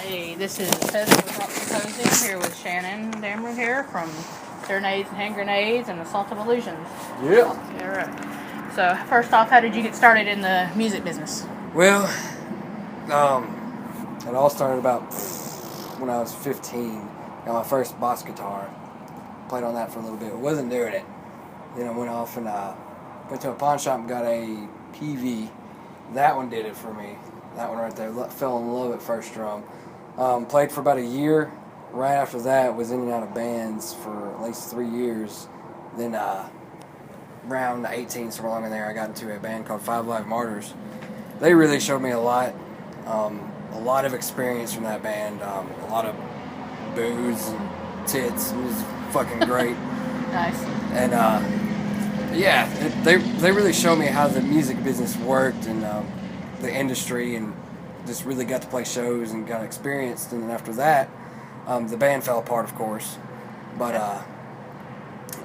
Hey, this is Heather with Rock Symposium here with Shannon Damron here from Serenades and Hand Grenades and Assault of Illusions. Yeah. Yeah, right. So, first off, how did you get started in the music business? Well, it all started about when I was 15. Got my first bass guitar. Played on that for a little bit. Wasn't doing it. Then I went off and went to a pawn shop and got a PV. That one did it for me. That one right there. Fell in love at first drum. Played for about a year. Right after that, was in and out of bands for at least 3 years. Then around 18, somewhere along in there, I got into a band called Five Live Martyrs. They really showed me a lot. A lot of experience from that band. A lot of booze and tits. It was fucking great. Nice. And yeah, they really showed me how the music business worked and the industry, and just really got to play shows and got experienced. And then after that, the band fell apart, of course. But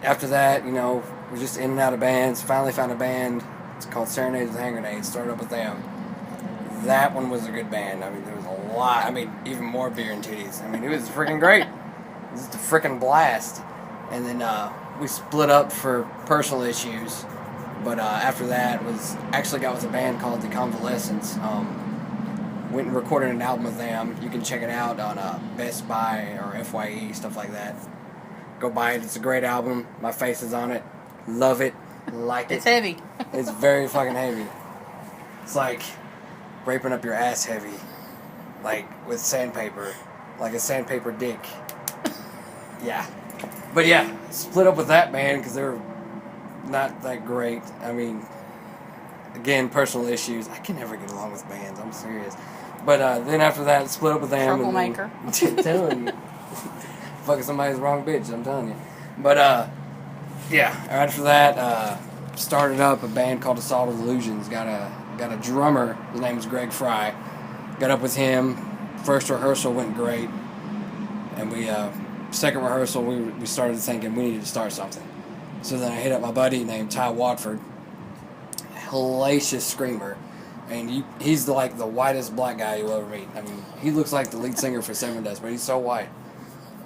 after that, you know, we're just in and out of bands. Finally found a band. It's called Serenades and Hand Grenades. Started up with them. That one was a good band. I mean, there was a lot. I mean, even more beer and titties. I mean, it was freaking great. It was just a freaking blast. And then we split up for personal issues. But after that, got with a band called The Convalescents. Went and recorded an album with them. You can check it out on Best Buy or FYE, stuff like that. Go buy it. It's a great album. My face is on it. Love it. Like it. It's heavy. It's very fucking heavy. It's like raping up your ass heavy. Like with sandpaper. Like a sandpaper dick. Yeah. But yeah, split up with that band because they were not that great. I mean, again, personal issues. I can never get along with bands. I'm serious. But then after that, split up with them. Troublemaker. I'm telling you. Fucking somebody's wrong bitch, I'm telling you. But yeah, after that, started up a band called Assault of Illusions. Got a drummer. His name was Greg Fry. Got up with him. First rehearsal went great. And we, second rehearsal, we started thinking we needed to start something. So then I hit up my buddy named Ty Watford. Hellacious screamer. And he's like the whitest black guy you'll ever meet. I mean, he looks like the lead singer for Seven Dust, but he's so white.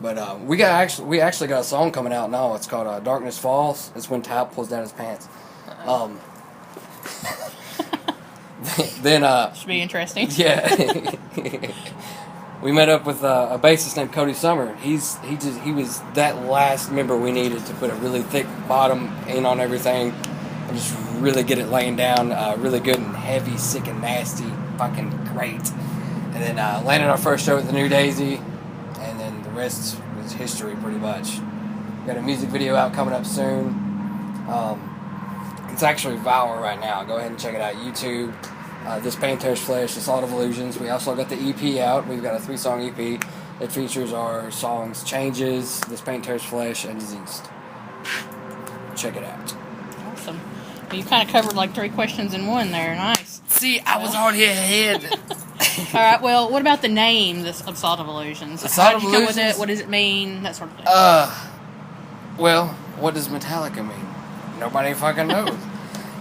But we actually got a song coming out now. It's called Darkness Falls. It's when Ty pulls down his pants. Then Should be interesting. Yeah. We met up with a bassist named Cody Summer. He was that last member we needed to put a really thick bottom in on everything and just really get it laying down, really good and heavy, sick and nasty, fucking great. And then landed our first show at the New Daisy, and then the rest was history pretty much. Got a music video out coming up soon. It's actually viral right now. Go ahead and check it out. YouTube. This Pain Tears Flesh, Assault of Illusions. We also got the EP out. We've got a 3-song EP that features our songs Changes, This Pain Tears Flesh, and Diseased. Check it out. Awesome. Well, you kind of covered like 3 questions in one there. Nice. See, I was already ahead. All right. Well, what about the name, this Assault of Illusions? How did you come with it? What does it mean? That sort of thing. Well, what does Metallica mean? Nobody fucking knows.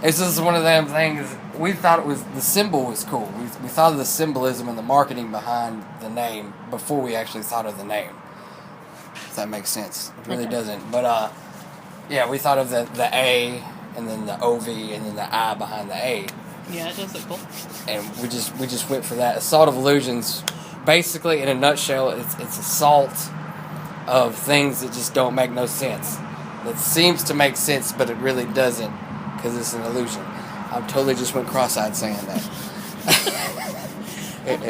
It's just one of them things. We thought the symbol was cool. We thought of the symbolism and the marketing behind the name before we actually thought of the name. If that makes sense. It really doesn't. But, yeah, we thought of the A, and then the OV, and then the I behind the A. Yeah, it does look cool. And we just went for that. Assault of Illusions, basically, in a nutshell, it's assault of things that just don't make no sense. That seems to make sense, but it really doesn't, because it's an illusion. I totally just went cross-eyed saying that.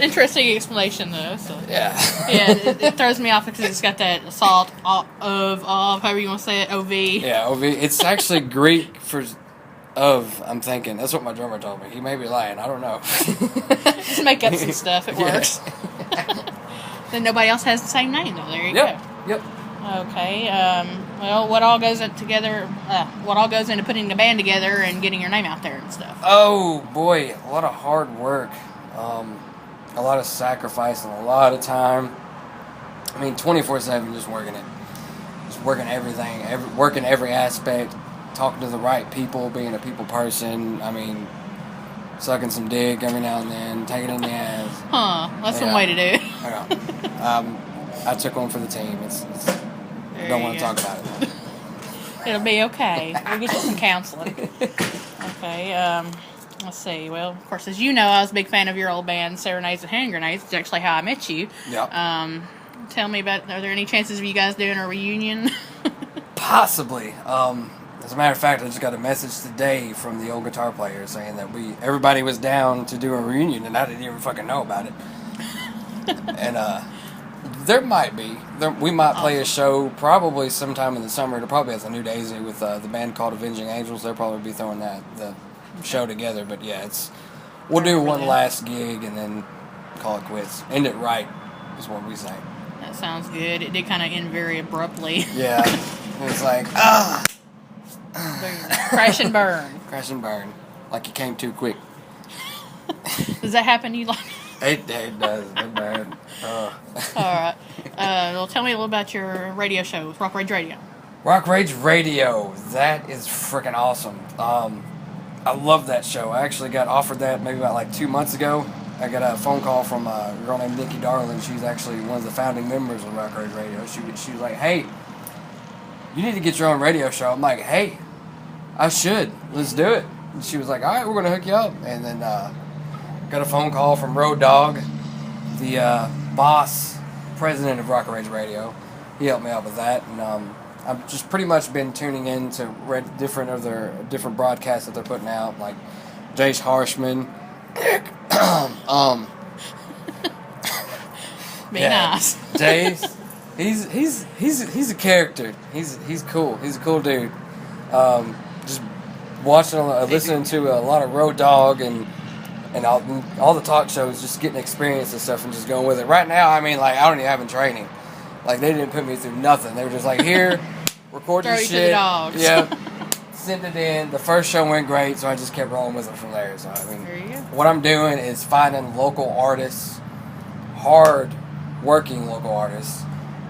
Interesting explanation, though. So. Yeah. Yeah, it throws me off because it's got that assault of however you want to say it, OV. Yeah, OV. It's actually Greek for of, I'm thinking. That's what my drummer told me. He may be lying. I don't know. Just make up some stuff. It works. Then nobody else has the same name, though. There you go. Yep. Okay. Well, what all goes together? What all goes into putting the band together and getting your name out there and stuff? Oh boy, a lot of hard work, a lot of sacrifice, and a lot of time. I mean, 24/7, just working it, just working everything, working every aspect, talking to the right people, being a people person. I mean, sucking some dick every now and then, taking it in the ass. Huh? That's one way to do it. I took one for the team. Don't want to talk about it. It'll be okay. We'll get you some counseling. Okay. Let's see. Well, of course, as you know, I was a big fan of your old band, Serenades and Hand Grenades. It's actually how I met you. Yep. Tell me about. Are there any chances of you guys doing a reunion? Possibly. As a matter of fact, I just got a message today from the old guitar player saying that everybody was down to do a reunion, and I didn't even fucking know about it. And there might be. We might play a show probably sometime in the summer. It'll probably at the New Daisy with the band called Avenging Angels. They'll probably be throwing the show together. But yeah, we'll do one last gig and then call it quits. End it right is what we say. That sounds good. It did kind of end very abruptly. Yeah. It was like, Crash and burn. Crash and burn. Like you came too quick. Does that happen to you? It does. It bad. All right. Well, tell me a little about your radio show with Rock Rage Radio. Rock Rage Radio. That is freaking awesome. I love that show. I actually got offered that maybe about 2 months ago. I got a phone call from a girl named Nikki Darling. She's actually one of the founding members of Rock Rage Radio. She was like, hey, you need to get your own radio show. I'm like, hey, I should. Let's do it. And she was like, all right, we're going to hook you up. And then got a phone call from Road Dogg, the boss, president of Rock Rage Radio. He helped me out with that. And I've just pretty much been tuning in to different broadcasts that they're putting out, like Jace Harshman. Nice. Jace. He's a character. He's cool. He's a cool dude. Just listening to a lot of Road Dogg and all the talk shows, just getting experience and stuff and just going with it. Right now, I mean, I don't even have in training. They didn't put me through nothing. They were just like, here, record your shit. Throw you to the dogs. Yeah. Send it in. The first show went great, so I just kept rolling with it from there. So I mean, there you go. What I'm doing is finding local artists, hard-working local artists,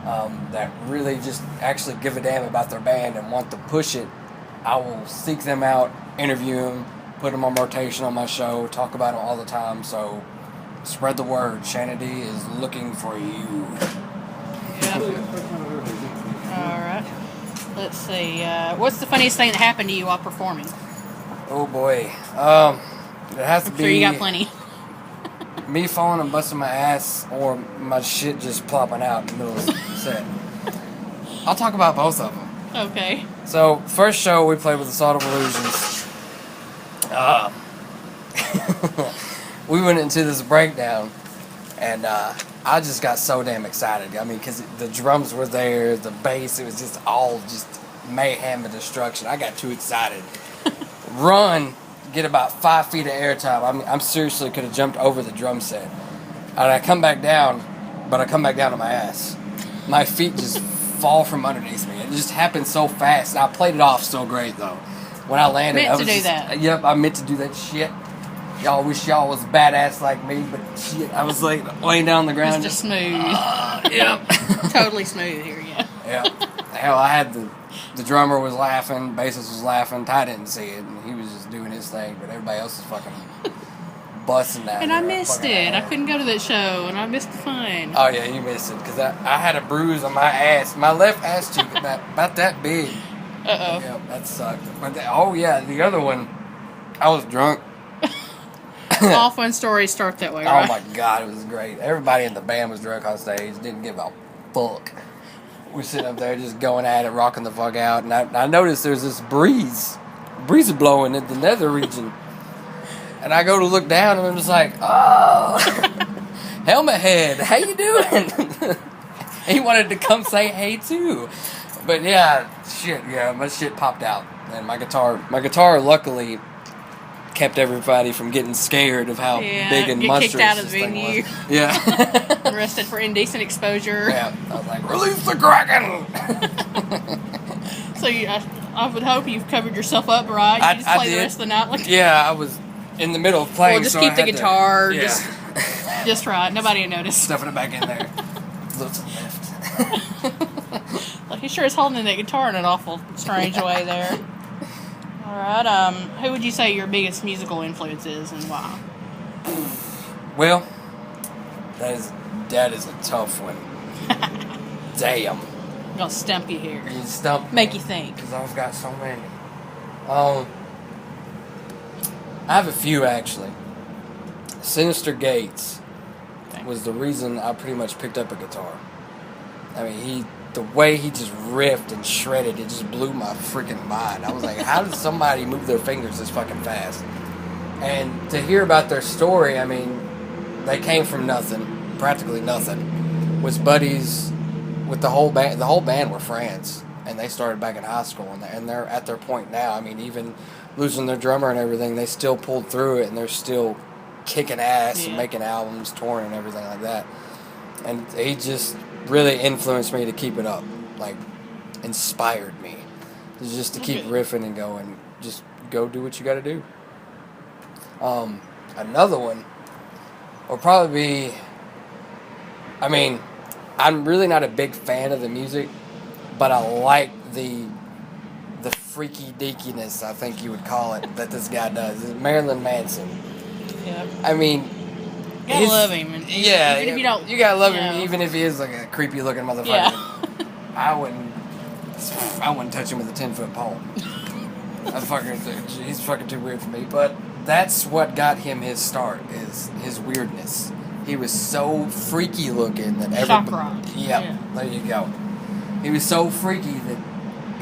that really just actually give a damn about their band and want to push it. I will seek them out, interview them, put them on rotation on my show, talk about them all the time. So spread the word. Shannon D is looking for you. Yeah. All right. Let's see. What's the funniest thing that happened to you while performing? Oh boy. It has to I'm be. sure you got plenty. Me falling and busting my ass, or my shit just plopping out in the middle of the set. I'll talk about both of them. Okay. So, first show we played with Assault of Illusions. We went into this breakdown, and I just got so damn excited. I mean, because the drums were there, the bass, it was just all just mayhem and destruction. I got too excited. Run, get about 5 feet of airtime. I mean, I'm seriously could have jumped over the drum set. And I come back down, but I come back down to my ass. My feet just fall from underneath me. It just happened so fast. And I played it off so great, though. When I landed, I was meant to do that. Yep, I meant to do that shit. Y'all wish y'all was badass like me, but shit, I was laying down on the ground. Just smooth. Yep. Totally smooth here, yeah. Yeah. Hell, I had the drummer was laughing, bassist was laughing. Ty didn't see it, and he was just doing his thing, but everybody else was fucking busting that. And I missed it. I couldn't go to that show, and I missed the fun. Oh, yeah, you missed it, because I had a bruise on my ass. My left ass cheek about that big. Uh-oh. Yeah, that sucked. But the other one, I was drunk. All fun stories start that way, right? Oh, my God, it was great. Everybody in the band was drunk on stage, didn't give a fuck. We're sitting up there just going at it, rocking the fuck out, and I noticed there's this breeze blowing in the nether region. And I go to look down, and I'm just like, oh, Helmet Head, how you doing? He wanted to come say hey, too. But, my shit popped out. And my guitar, luckily, kept everybody from getting scared of how big and monstrous kicked out of the this thing venue. was. Yeah. Arrested for indecent exposure. Yeah. I was like, release the Kraken! So I would hope you've covered yourself up right. You just play the rest of the night. Yeah, I was in the middle of playing. Well, just keep the guitar to, just right. Nobody will notice. Stuffing it back in there. Look to the left. He sure is holding that guitar in an awful strange way there. right. Who would you say your biggest musical influence is and why? Well, that is a tough one. Damn. I'm gonna stump you here. You stump me. Make you think. Because I've got so many. I have a few, actually. Sinister Gates was the reason I pretty much picked up a guitar. I mean, the way he just riffed and shredded, it just blew my freaking mind. I was like, how did somebody move their fingers this fucking fast? And to hear about their story, I mean, they came from nothing, practically nothing. Was buddies with the whole band. The whole band were friends, and they started back in high school, and they're at their point now. I mean, even losing their drummer and everything, they still pulled through it, and they're still kicking ass and making albums, touring, and everything like that. And he just really influenced me to keep it up, like inspired me just to keep riffing and going. Just go do what you got to do. Another one will probably be, I mean, I'm really not a big fan of the music, but I like the freaky deakiness, I think you would call it, that this guy does. It's Marilyn Manson. Yeah. I mean, you gotta love him. And yeah, even if you don't, you gotta love him, even if he is like a creepy looking motherfucker. Yeah. I wouldn't touch him with a 10-foot pole. He's fucking too weird for me. But that's what got him his start, is his weirdness. He was so freaky looking that everybody. Shock rock. Yeah, there you go. He was so freaky that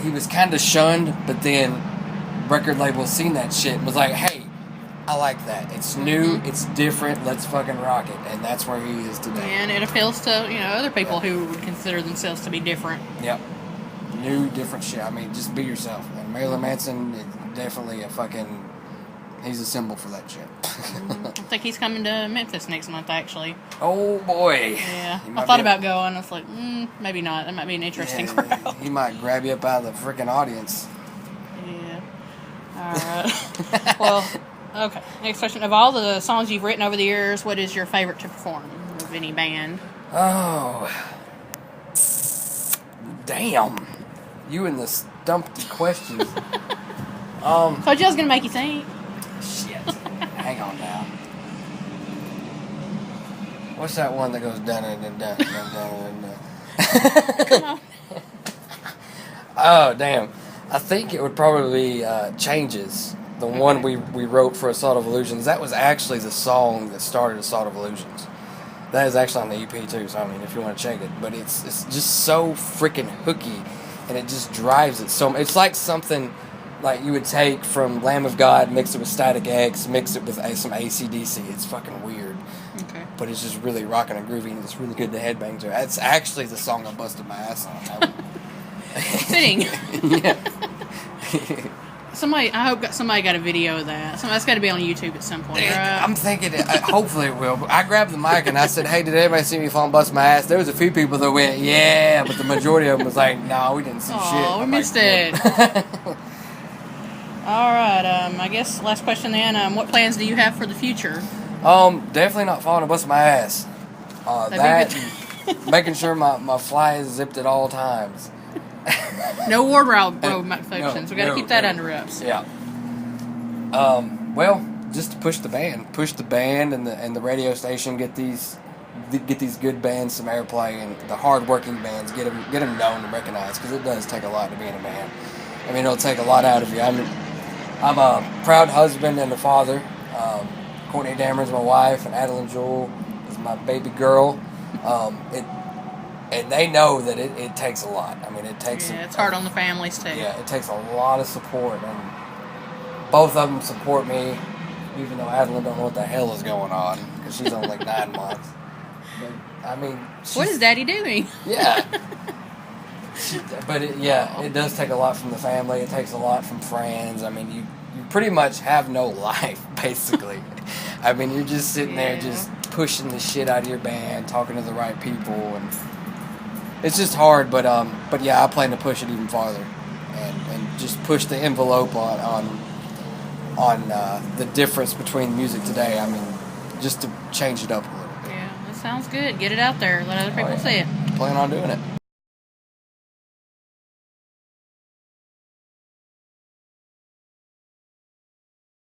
he was kind of shunned, but then record labels seen that shit and was like, hey, I like that. It's new, it's different, let's fucking rock it. And that's where he is today. And it appeals to, other people who would consider themselves to be different. Yep. New, different shit. I mean, just be yourself. And Marilyn Manson is definitely he's a symbol for that shit. I think he's coming to Memphis next month, actually. Oh, boy. Yeah. I thought about going. I was like, maybe not. That might be an interesting crowd. He might grab you up out of the freaking audience. Yeah. All right. Well, okay. Next question. Of all the songs you've written over the years, what is your favorite to perform of any band? Oh. Damn. You and the stumped questions. Told you I was going to make you think. Shit. Hang on now. What's that one that goes dun dun dun dun dun dun? Come on. Oh, damn. I think it would probably be Changes. The one we wrote for Assault of Illusions. That was actually the song that started Assault of Illusions. That is actually on the EP too, so I mean, if you want to check it. But it's just so freaking hooky, and it just drives it so. It's like something like you would take from Lamb of God, mix it with Static X, mix it with some AC/DC. It's fucking weird. Okay. But it's just really rocking and groovy, and it's really good to headbang to. That's actually the song I busted my ass on. Fitting. Yeah. I hope somebody got a video of that. That's got to be on YouTube at some point, right? I'm thinking, hopefully it will. But I grabbed the mic and I said, hey, did anybody see me fall and bust my ass? There was a few people that went, yeah, but the majority of them was like, no, we didn't see shit. Oh, we missed it. All right, I guess last question then. What plans do you have for the future? Definitely not falling and busting my ass. Making sure my fly is zipped at all times. No wardrobe malfunctions. We got to keep that under wraps. Yeah. Well, just to push the band and the radio station, get these good bands some airplay, and the hard-working bands get them known and recognized, because it does take a lot to be in a band. I mean, it'll take a lot out of you. I'm a proud husband and a father. Courtney Damron's my wife, and Adeline Jewell is my baby girl. And they know that it takes a lot. I mean, it takes... Yeah, it's hard on the families, too. Yeah, it takes a lot of support. And both of them support me, even though Adeline don't know what the hell is going on, because she's only like 9 months. But, I mean... What is Daddy doing? Yeah. It does take a lot from the family. It takes a lot from friends. I mean, you pretty much have no life, basically. I mean, you're just sitting there just pushing the shit out of your band, talking to the right people, and... It's just hard, but yeah, I plan to push it even farther, and just push the envelope on the difference between music today. I mean, just to change it up a little bit. Yeah, that sounds good. Get it out there. Let other people see it. Plan on doing it.